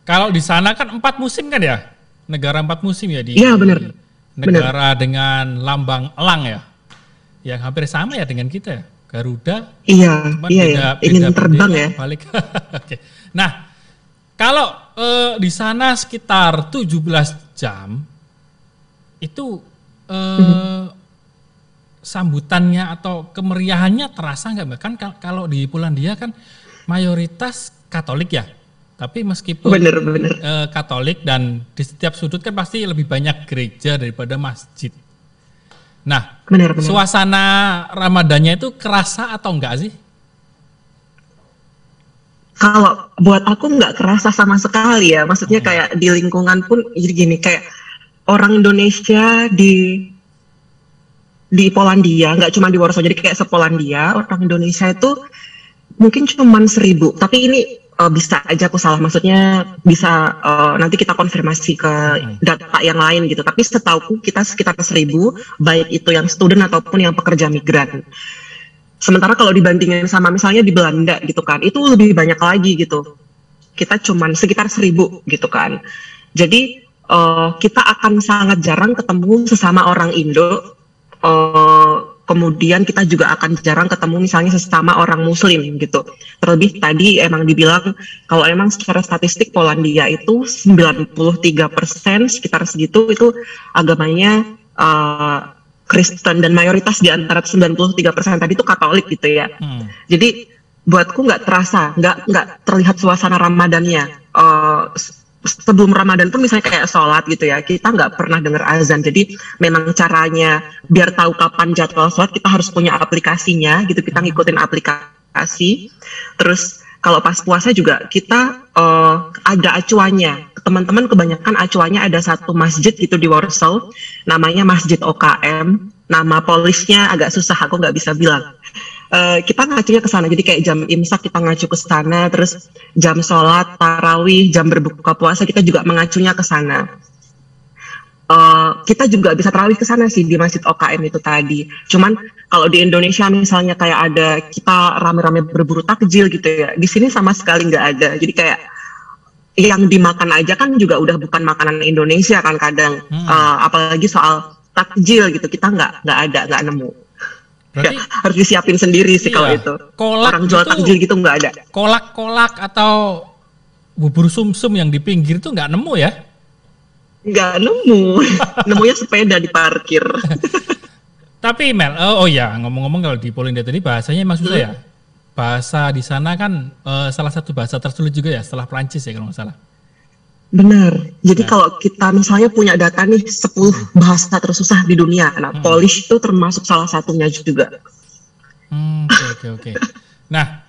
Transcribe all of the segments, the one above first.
Kalau di sana kan 4 musim kan ya? Negara 4 musim ya di Iya benar. negara dengan lambang elang ya. Yang hampir sama ya dengan kita ya. Garuda, Iya, cuman iya ya. beda Ingin terbang bendera ya. balik. Oke. Nah, kalau di sana sekitar 17 jam itu sambutannya atau kemeriahannya terasa nggak Mbak? Kan kalau di Polandia kan mayoritas Katolik ya. Tapi meskipun Bener. Katolik dan di setiap sudut kan pasti lebih banyak gereja daripada masjid. Nah, Bener. suasana Ramadannya itu kerasa atau enggak sih? Kalau buat aku nggak kerasa sama sekali ya. Maksudnya kayak di lingkungan pun jadi gini, kayak orang Indonesia di Polandia, nggak cuma di Warsaw, jadi kayak sepolandia, orang Indonesia itu mungkin cuma 1.000. Tapi ini bisa aja aku salah, maksudnya bisa nanti kita konfirmasi ke data yang lain gitu. Tapi setauku kita sekitar 1.000, baik itu yang student ataupun yang pekerja migran. Sementara kalau dibandingin sama misalnya di Belanda gitu kan, itu lebih banyak lagi gitu. Kita cuman sekitar 1.000 gitu kan. Jadi kita akan sangat jarang ketemu sesama orang Indo. Kemudian kita juga akan jarang ketemu misalnya sesama orang Muslim gitu. Terlebih tadi emang dibilang kalau emang secara statistik Polandia itu 93% sekitar segitu itu agamanya Kristen, dan mayoritas di antara 93% tadi itu Katolik gitu ya. Jadi buatku nggak terasa, nggak terlihat suasana Ramadannya. Sebelum Ramadan pun misalnya kayak sholat gitu ya, kita nggak pernah dengar azan. Jadi memang caranya biar tahu kapan jadwal sholat, kita harus punya aplikasinya gitu, kita ngikutin aplikasi. Terus kalau pas puasa juga kita ada acuannya. Teman-teman kebanyakan acuannya ada satu masjid gitu di Warsaw, namanya Masjid OKM. Nama polisnya agak susah, aku nggak bisa bilang. Kita ngacunya ke sana, jadi kayak jam imsak kita ngacu ke sana, terus jam sholat, tarawih, jam berbuka puasa kita juga mengacunya ke sana. Kita juga bisa tarawih ke sana sih di Masjid OKM itu tadi. Cuman kalau di Indonesia misalnya kayak ada kita rame-rame berburu takjil gitu ya, di sini sama sekali nggak ada. Jadi kayak yang dimakan aja kan juga udah bukan makanan Indonesia kan kadang, apalagi soal takjil gitu kita nggak nemu. Berarti ya, harus disiapin sendiri sih kalau itu. Kolak orang jual takjil gitu nggak ada. Kolak-kolak atau bubur sumsum yang di pinggir itu nggak nemu ya? Nggak nemu, nemunya sepeda di parkir. Tapi Mel, oh ya ngomong-ngomong kalau di Polandia tadi bahasanya emang susah ya? Bahasa di sana kan salah satu bahasa tersulit juga ya setelah Prancis ya kalau nggak salah. Benar. Jadi kalau kita misalnya punya data nih 10 bahasa tersusah di dunia, nah Polish itu termasuk salah satunya juga. Oke. Nah,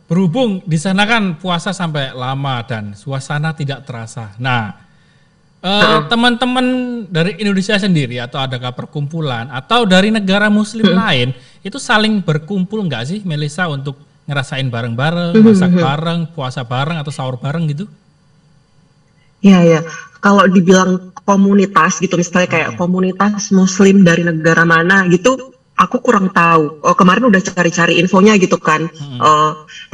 berhubung di sana kan puasa sampai lama dan suasana tidak terasa. Nah, teman-teman dari Indonesia sendiri atau adakah perkumpulan atau dari negara Muslim lain itu saling berkumpul nggak sih, Melissa, untuk ngerasain bareng-bareng, masak bareng, puasa bareng atau sahur bareng gitu? Ya. Kalau dibilang komunitas gitu, misalnya kayak komunitas Muslim dari negara mana gitu, aku kurang tahu. Kemarin udah cari-cari infonya gitu kan,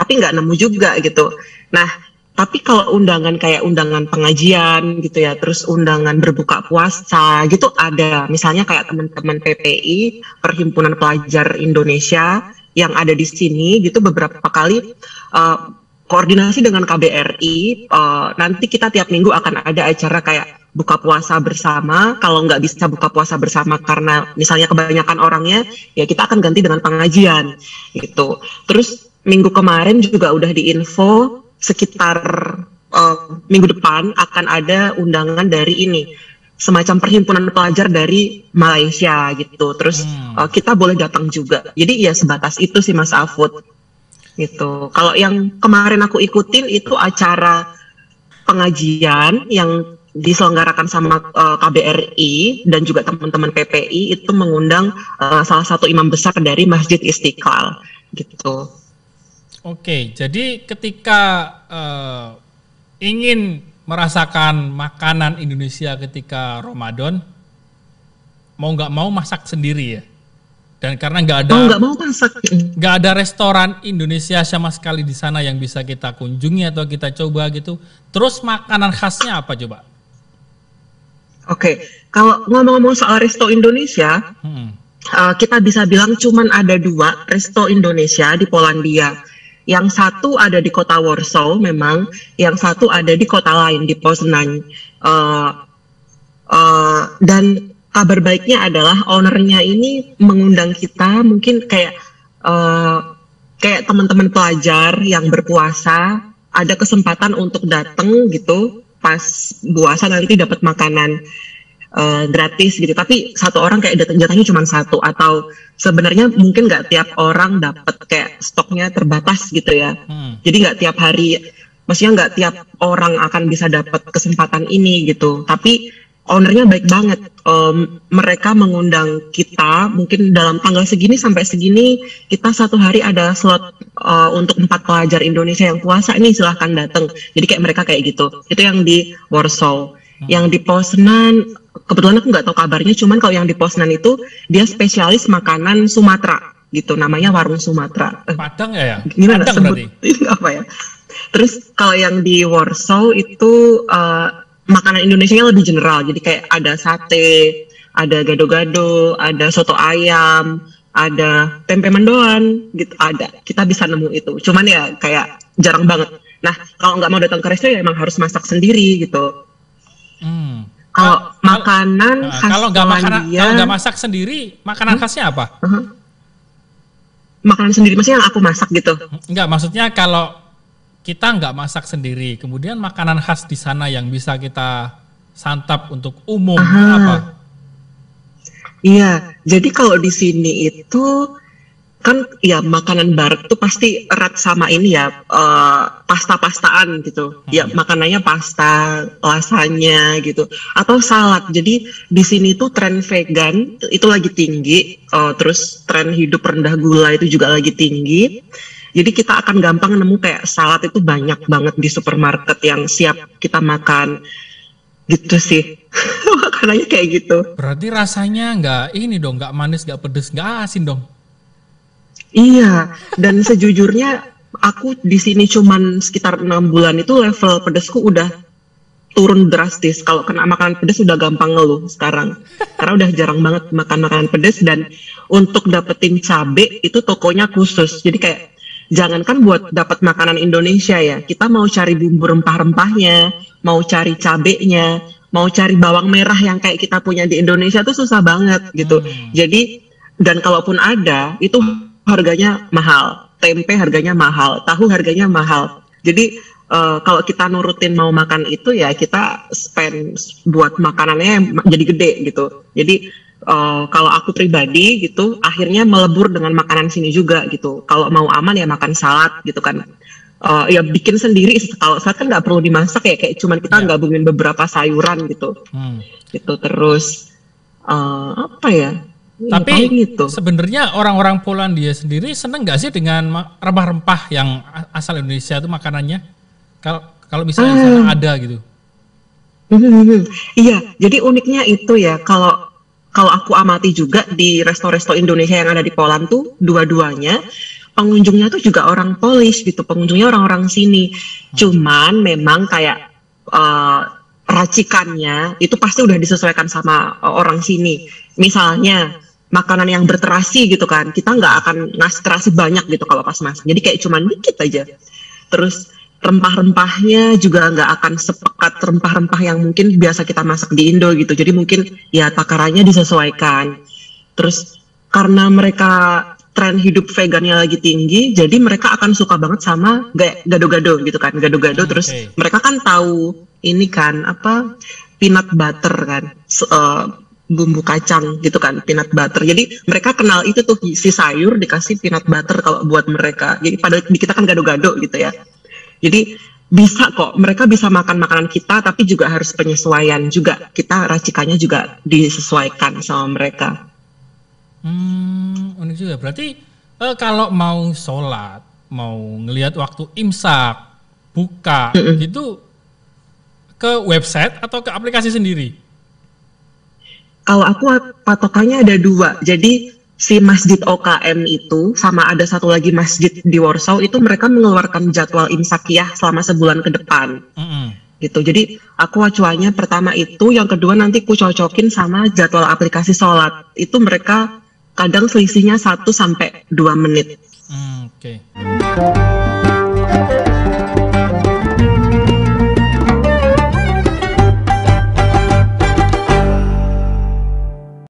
tapi nggak nemu juga gitu. Nah, tapi kalau undangan kayak undangan pengajian gitu ya, terus undangan berbuka puasa gitu ada. Misalnya kayak teman-teman PPI, Perhimpunan Pelajar Indonesia yang ada di sini gitu beberapa kali koordinasi dengan KBRI, nanti kita tiap minggu akan ada acara kayak buka puasa bersama. Kalau nggak bisa buka puasa bersama karena misalnya kebanyakan orangnya, ya kita akan ganti dengan pengajian gitu. Terus minggu kemarin juga udah diinfo sekitar minggu depan akan ada undangan dari ini, semacam perhimpunan pelajar dari Malaysia gitu. Terus kita boleh datang juga. Jadi ya sebatas itu sih Mas Afud. Gitu. Kalau yang kemarin aku ikutin itu acara pengajian yang diselenggarakan sama KBRI dan juga teman-teman PPI, itu mengundang salah satu imam besar dari Masjid Istiqlal gitu. Oke, jadi ketika ingin merasakan makanan Indonesia ketika Ramadan, mau nggak mau masak sendiri ya. Dan karena nggak Oh, ada nggak mau masak. nggak ada restoran Indonesia sama sekali di sana yang bisa kita kunjungi atau kita coba gitu. Terus makanan khasnya apa coba? Oke, kalau ngomong-ngomong soal resto Indonesia, kita bisa bilang cuman ada 2 resto Indonesia di Polandia. Yang satu ada di kota Warsaw memang, yang satu ada di kota lain di Poznań. Dan kabar baiknya adalah ownernya ini mengundang kita mungkin kayak teman-teman pelajar yang berpuasa ada kesempatan untuk datang gitu pas puasa nanti dapat makanan gratis gitu. Tapi satu orang kayak jatahnya cuma satu, atau sebenarnya mungkin nggak tiap orang dapat, kayak stoknya terbatas gitu ya. Jadi nggak tiap hari, maksudnya nggak tiap orang akan bisa dapat kesempatan ini gitu. Tapi ownernya baik banget. Mereka mengundang kita mungkin dalam tanggal segini sampai segini, kita satu hari ada slot untuk 4 pelajar Indonesia yang puasa, ini silahkan datang. Jadi kayak mereka kayak gitu. Itu yang di Warsaw. Yang di Poznań, kebetulan aku nggak tahu kabarnya, cuman kalau yang di Poznań itu dia spesialis makanan Sumatera gitu, namanya Warung Sumatera. Padang ya? Gimana Padang sebut apa ya? Terus kalau yang di Warsaw itu makanan Indonesianya lebih general, jadi kayak ada sate, ada gado-gado, ada soto ayam, ada tempe mendoan gitu, ada. Kita bisa nemu itu. Cuman ya kayak jarang banget. Nah, kalau nggak mau datang ke resto ya emang harus masak sendiri gitu. Kalau makanan khas kalau Polandia, nggak masak sendiri, makanan khasnya apa? Makanan sendiri maksudnya yang aku masak gitu? Enggak, maksudnya kalau kita nggak masak sendiri, kemudian makanan khas di sana yang bisa kita santap untuk umum apa? Iya, jadi kalau di sini itu kan ya makanan barat tuh pasti erat sama ini ya, pasta-pastaan gitu. Ya makanannya pasta, lasagna gitu, atau salad. Jadi di sini tuh tren vegan itu lagi tinggi, terus tren hidup rendah gula itu juga lagi tinggi. Jadi kita akan gampang nemu kayak salad itu banyak banget di supermarket yang siap kita makan gitu sih. Makanannya kayak gitu. Berarti rasanya nggak ini dong, nggak manis, nggak pedes, nggak asin dong? Iya, dan sejujurnya aku di sini cuman sekitar 6 bulan itu level pedesku udah turun drastis. Kalau kena makanan pedes udah gampang ngeluh sekarang. Karena udah jarang banget makan makanan pedes, dan untuk dapetin cabe itu tokonya khusus. Jadi kayak jangankan buat dapat makanan Indonesia ya, kita mau cari bumbu rempah-rempahnya, mau cari cabenya, mau cari bawang merah yang kayak kita punya di Indonesia tuh susah banget gitu. Jadi, dan kalaupun ada, itu harganya mahal. Tempe harganya mahal, tahu harganya mahal. Jadi kalau kita nurutin mau makan itu ya kita spend buat makanannya jadi gede gitu. Jadi kalau aku pribadi gitu akhirnya melebur dengan makanan sini juga gitu. Kalau mau aman ya makan salad gitu kan. Ya bikin sendiri. Kalau salad kan nggak perlu dimasak ya, kayak cuman kita gabungin beberapa sayuran gitu. Gitu terus apa ya? Tapi gitu. Sebenarnya orang-orang Polandia sendiri seneng nggak sih dengan rempah-rempah yang asal Indonesia itu makanannya? Kalau misalnya di sana ada gitu. Iya, jadi uniknya itu ya, kalau aku amati juga di resto-resto Indonesia yang ada di Poland tuh dua-duanya pengunjungnya tuh juga orang Polish gitu, pengunjungnya orang-orang sini. Cuman memang kayak racikannya itu pasti udah disesuaikan sama orang sini. Misalnya makanan yang berterasi gitu kan, kita nggak akan ngasih terasi banyak gitu kalau pas masak. Jadi kayak cuman dikit aja. Terus rempah-rempahnya juga nggak akan sepekat rempah-rempah yang mungkin biasa kita masak di Indo gitu. Jadi mungkin ya takarannya disesuaikan. Terus karena mereka tren hidup vegannya lagi tinggi, jadi mereka akan suka banget sama gado-gado gitu kan, gado-gado. Terus mereka kan tahu ini kan apa peanut butter kan, bumbu kacang gitu kan, peanut butter. Jadi mereka kenal itu tuh, si sayur dikasih peanut butter kalau buat mereka. Jadi pada di kita kan gado-gado gitu ya. Jadi bisa kok, mereka bisa makan makanan kita, tapi juga harus penyesuaian juga. Kita racikannya juga disesuaikan sama mereka. Unik juga. Berarti kalau mau sholat, mau ngelihat waktu imsak, buka, gitu ke website atau ke aplikasi sendiri? Kalau aku patokannya ada 2. Jadi si masjid OKM itu sama ada satu lagi masjid di Warsaw itu mereka mengeluarkan jadwal imsakiyah selama sebulan ke depan. Gitu. Jadi aku acuannya pertama itu, yang kedua nanti aku cocokin sama jadwal aplikasi sholat. Itu mereka kadang selisihnya 1 sampai 2 menit. Oke.